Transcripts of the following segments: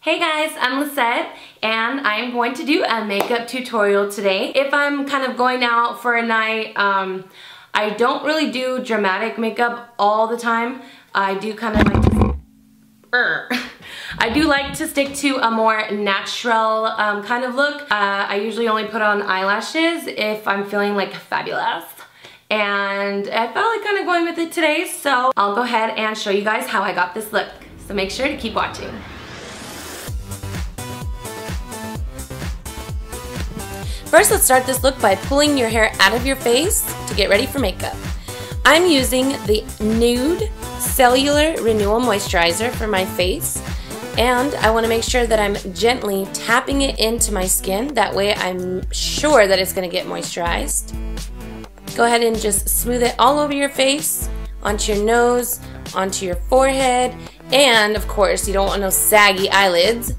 Hey guys, I'm Lisette and I'm going to do a makeup tutorial today. If I'm kind of going out for a night, I don't really do dramatic makeup all the time. I do kind of like to I do like to stick to a more natural kind of look. I usually only put on eyelashes if I'm feeling like fabulous. And I felt like kind of going with it today, so I'll go ahead and show you guys how I got this look. So make sure to keep watching. First, let's start this look by pulling your hair out of your face to get ready for makeup. I'm using the Nude Cellular Renewal Moisturizer for my face, and I want to make sure that I'm gently tapping it into my skin. That way I'm sure that it's going to get moisturized. Go ahead and just smooth it all over your face, onto your nose, onto your forehead, and of course you don't want no saggy eyelids.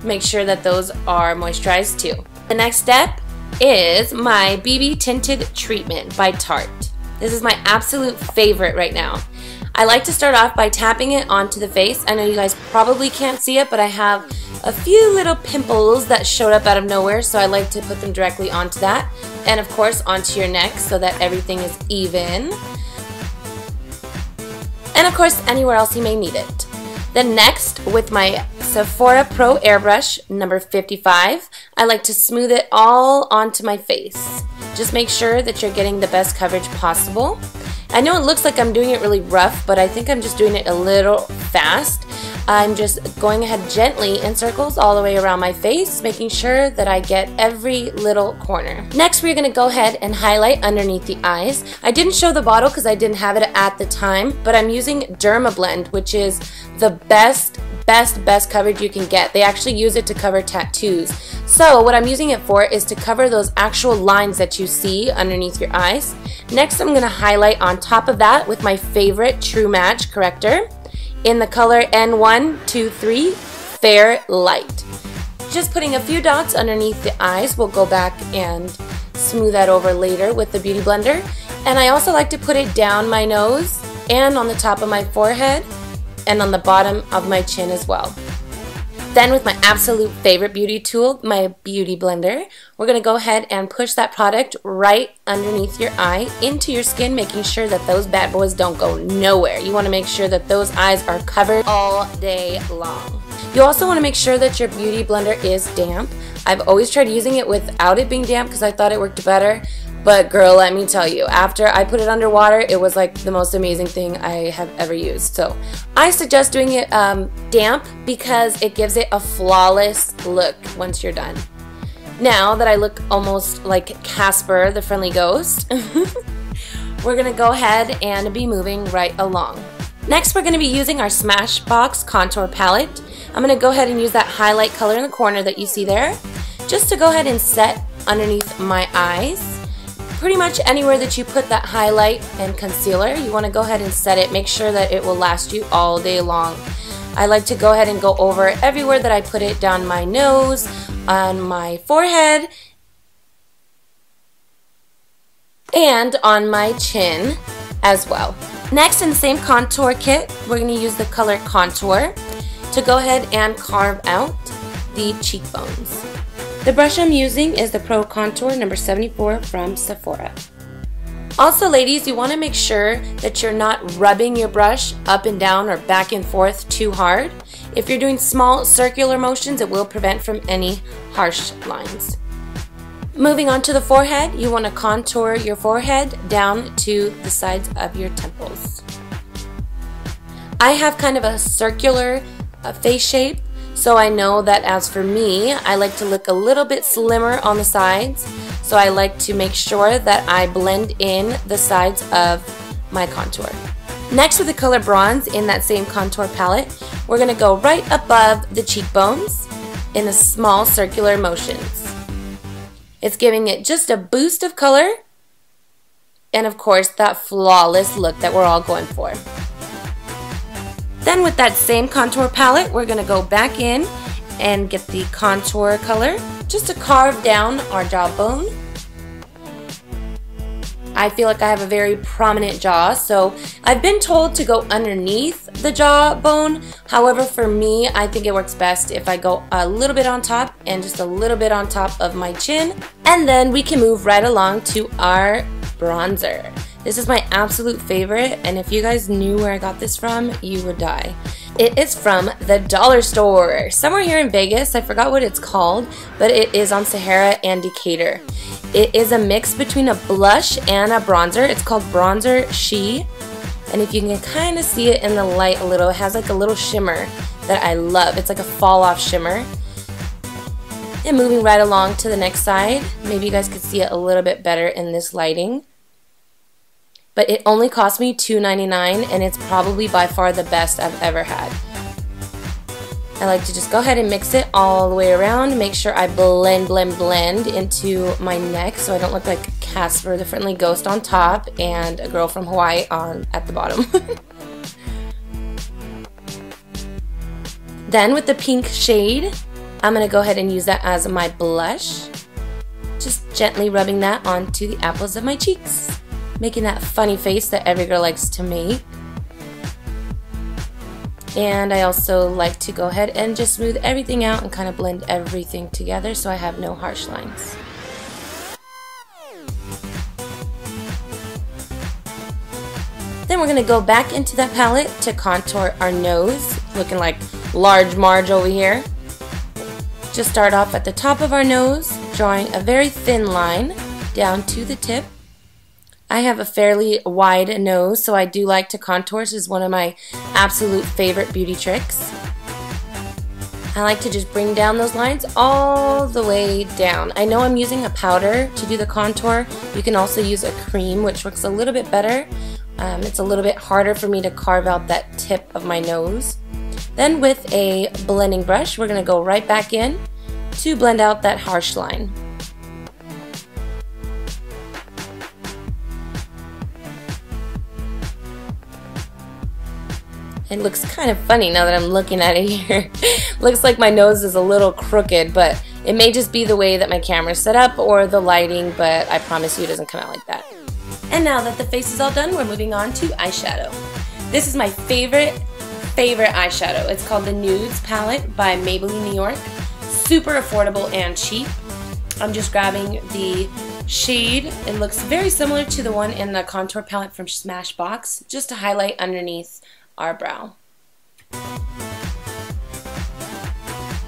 Make sure that those are moisturized too. The next step is my BB Tinted Treatment by Tarte. This is my absolute favorite right now. I like to start off by tapping it onto the face. I know you guys probably can't see it, but I have a few little pimples that showed up out of nowhere, so I like to put them directly onto that. And of course onto your neck so that everything is even. And of course anywhere else you may need it. Then next, with my Sephora Pro Airbrush number 55, I like to smooth it all onto my face. Just make sure that you're getting the best coverage possible. I know it looks like I'm doing it really rough, but I think I'm just doing it a little fast. I'm just going ahead gently in circles all the way around my face, making sure that I get every little corner. Next, we're going to go ahead and highlight underneath the eyes. I didn't show the bottle because I didn't have it at the time, but I'm using Dermablend, which is the best coverage you can get. They actually use it to cover tattoos. So what I'm using it for is to cover those actual lines that you see underneath your eyes. Next, I'm going to highlight on top of that with my favorite True Match Corrector in the color N123 Fair Light. Just putting a few dots underneath the eyes. We'll go back and smooth that over later with the Beauty Blender. And I also like to put it down my nose and on the top of my forehead and on the bottom of my chin as well. Then with my absolute favorite beauty tool, my Beauty Blender, we're going to go ahead and push that product right underneath your eye into your skin, making sure that those bad boys don't go nowhere. You want to make sure that those eyes are covered all day long. You also want to make sure that your Beauty Blender is damp. I've always tried using it without it being damp because I thought it worked better. But girl, let me tell you, after I put it underwater, it was like the most amazing thing I have ever used. So I suggest doing it damp because it gives it a flawless look once you're done. Now that I look almost like Casper the Friendly Ghost, we're going to go ahead and be moving right along. Next, we're going to be using our Smashbox contour palette. I'm going to go ahead and use that highlight color in the corner that you see there, just to go ahead and set underneath my eyes. Pretty much anywhere that you put that highlight and concealer, you want to go ahead and set it. Make sure that it will last you all day long. I like to go ahead and go over everywhere that I put it, down my nose, on my forehead, and on my chin as well. Next, in the same contour kit, we're going to use the color Contour to go ahead and carve out the cheekbones. The brush I'm using is the Pro Contour number 74 from Sephora. Also, ladies, you want to make sure that you're not rubbing your brush up and down or back and forth too hard. If you're doing small circular motions, it will prevent from any harsh lines. Moving on to the forehead, you want to contour your forehead down to the sides of your temples. I have kind of a circular face shape. So I know that as for me, I like to look a little bit slimmer on the sides. So I like to make sure that I blend in the sides of my contour. Next, with the color Bronze in that same contour palette, we're going to go right above the cheekbones in a small circular motions. It's giving it just a boost of color and of course that flawless look that we're all going for. Then with that same contour palette, we're going to go back in and get the contour color just to carve down our jawbone. I feel like I have a very prominent jaw, so I've been told to go underneath the jawbone. However, for me, I think it works best if I go a little bit on top and just a little bit on top of my chin. And then we can move right along to our bronzer. This is my absolute favorite, and if you guys knew where I got this from, you would die. It is from the dollar store, somewhere here in Vegas. I forgot what it's called, but it is on Sephora and Decatur. It is a mix between a blush and a bronzer. It's called Bronzer She, and if you can kind of see it in the light a little, it has like a little shimmer that I love. It's like a fall off shimmer. And moving right along to the next side, maybe you guys could see it a little bit better in this lighting. But it only cost me $2.99, and it's probably by far the best I've ever had. I like to just go ahead and mix it all the way around, make sure I blend into my neck so I don't look like Casper the Friendly Ghost on top and a girl from Hawaii at the bottom. Then with the pink shade, I'm going to go ahead and use that as my blush. Just gently rubbing that onto the apples of my cheeks, making that funny face that every girl likes to make. And I also like to go ahead and just smooth everything out and kind of blend everything together so I have no harsh lines. Then we're going to go back into that palette to contour our nose, looking like Large Marge over here. Just start off at the top of our nose, drawing a very thin line down to the tip. I have a fairly wide nose, so I do like to contour. This is one of my absolute favorite beauty tricks. I like to just bring down those lines all the way down. I know I'm using a powder to do the contour. You can also use a cream, which works a little bit better. It's a little bit harder for me to carve out that tip of my nose. Then with a blending brush, we're going to go right back in to blend out that harsh line. It looks kind of funny now that I'm looking at it here. Looks like my nose is a little crooked, but it may just be the way that my camera's set up or the lighting, but I promise you it doesn't come out like that. And now that the face is all done, we're moving on to eyeshadow. This is my favorite eyeshadow. It's called the Nudes palette by Maybelline New York. Super affordable and cheap. I'm just grabbing the shade. It looks very similar to the one in the contour palette from Smashbox, just to highlight underneath our brow.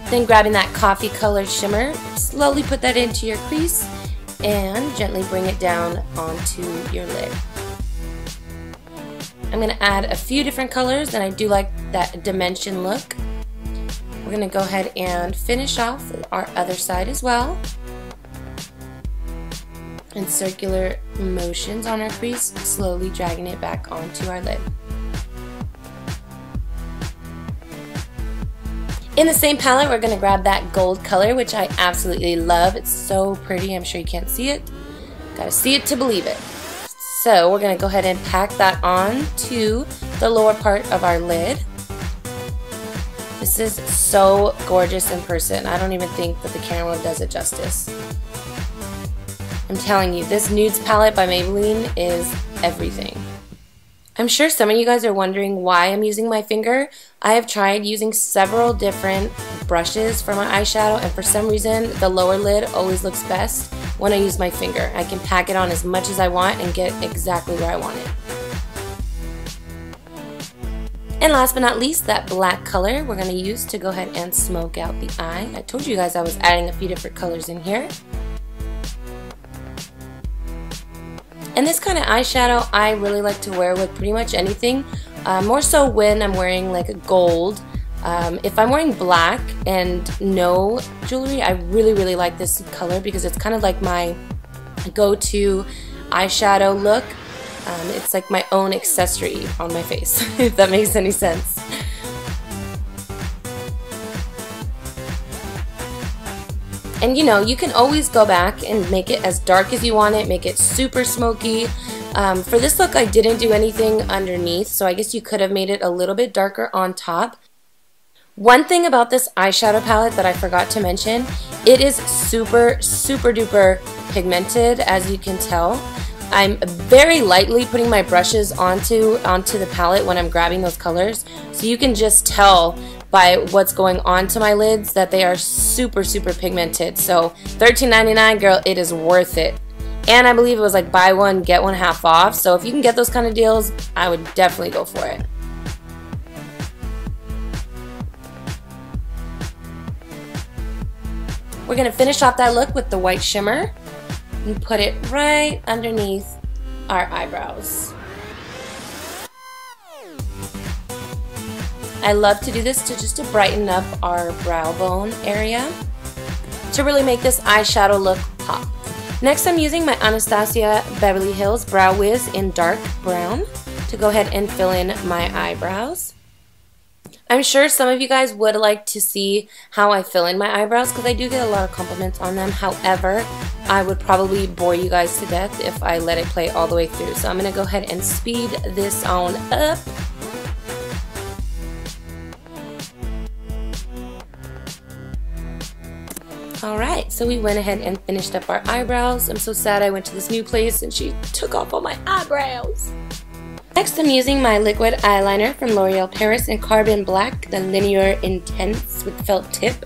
Then grabbing that coffee colored shimmer, slowly put that into your crease and gently bring it down onto your lid. I'm going to add a few different colors, and I do like that dimension look. We're going to go ahead and finish off our other side as well. In circular motions on our crease, slowly dragging it back onto our lid. In the same palette, we're going to grab that gold color, which I absolutely love. It's so pretty. I'm sure you can't see it. Gotta see it to believe it. So we're going to go ahead and pack that on to the lower part of our lid. This is so gorgeous in person. I don't even think that the camera does it justice. I'm telling you, this Nudes palette by Maybelline is everything. I'm sure some of you guys are wondering why I'm using my finger. I have tried using several different brushes for my eyeshadow, and for some reason the lower lid always looks best when I use my finger. I can pack it on as much as I want and get exactly where I want it. And last but not least, that black color we're going to use to go ahead and smoke out the eye. I told you guys I was adding a few different colors in here. And this kind of eyeshadow I really like to wear with pretty much anything, more so when I'm wearing like a gold. If I'm wearing black and no jewelry, I really like this color because it's kind of like my go-to eyeshadow look. It's like my own accessory on my face, if that makes any sense. And you know, you can always go back and make it as dark as you want it, make it super smoky. For this look, I didn't do anything underneath, so I guess you could have made it a little bit darker on top. One thing about this eyeshadow palette that I forgot to mention, it is super duper pigmented, as you can tell. I'm very lightly putting my brushes onto the palette when I'm grabbing those colors, so you can just tell by what's going on to my lids that they are super pigmented. So $13.99, girl, it is worth it. And I believe it was like buy one get one half off, so if you can get those kind of deals, I would definitely go for it. We're gonna finish off that look with the white shimmer and put it right underneath our eyebrows. I love to do this to brighten up our brow bone area to really make this eyeshadow look pop. Next, I'm using my Anastasia Beverly Hills Brow Wiz in dark brown to go ahead and fill in my eyebrows. I'm sure some of you guys would like to see how I fill in my eyebrows because I do get a lot of compliments on them. However, I would probably bore you guys to death if I let it play all the way through. So I'm going to go ahead and speed this on up. Alright, so we went ahead and finished up our eyebrows. I'm so sad I went to this new place and she took off all my eyebrows. Next, I'm using my liquid eyeliner from L'Oreal Paris in Carbon Black, the Lineur Intense with felt tip.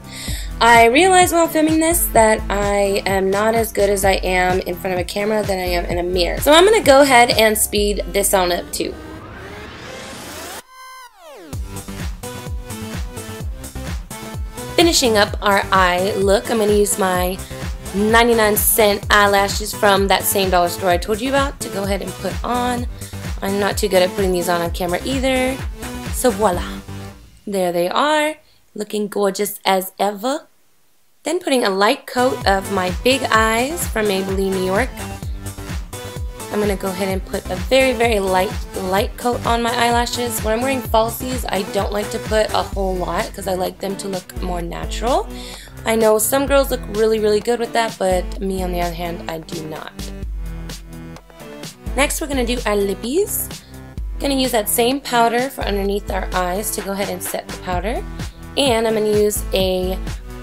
I realized while filming this that I am not as good as I am in front of a camera than I am in a mirror. So I'm going to go ahead and speed this on up too. Finishing up our eye look, I'm going to use my 99-cent eyelashes from that same dollar store I told you about to go ahead and put on. I'm not too good at putting these on camera either. So voila. There they are, looking gorgeous as ever. Then putting a light coat of my big eyes from Maybelline New York. I'm going to go ahead and put a very light coat on my eyelashes. When I'm wearing falsies, I don't like to put a whole lot because I like them to look more natural. I know some girls look really good with that, but me on the other hand, I do not. Next, we're going to do our lippies. Going to use that same powder for underneath our eyes to go ahead and set the powder. And I'm going to use a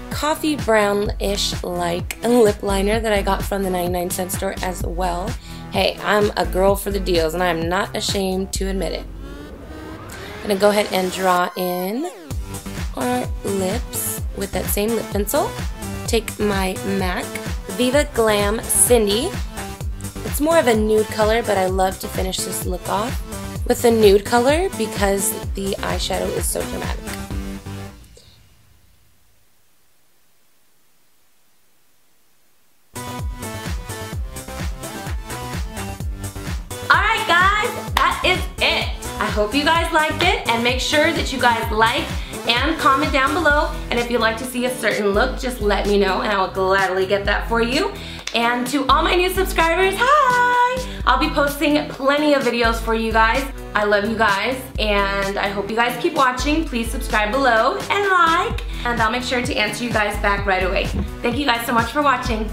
coffee brownish like lip liner that I got from the 99-cent store as well. Hey, I'm a girl for the deals and I'm not ashamed to admit it. I'm going to go ahead and draw in our lips with that same lip pencil. Take my MAC Viva Glam Cindy. It's more of a nude color, but I love to finish this look off with a nude color because the eyeshadow is so dramatic. Alright guys, that is it. I hope you guys liked it, and make sure that you guys like and comment down below, and if you'd like to see a certain look, just let me know and I will gladly get that for you. And to all my new subscribers, hi! I'll be posting plenty of videos for you guys. I love you guys, and I hope you guys keep watching. Please subscribe below and like, and I'll make sure to answer you guys back right away. Thank you guys so much for watching.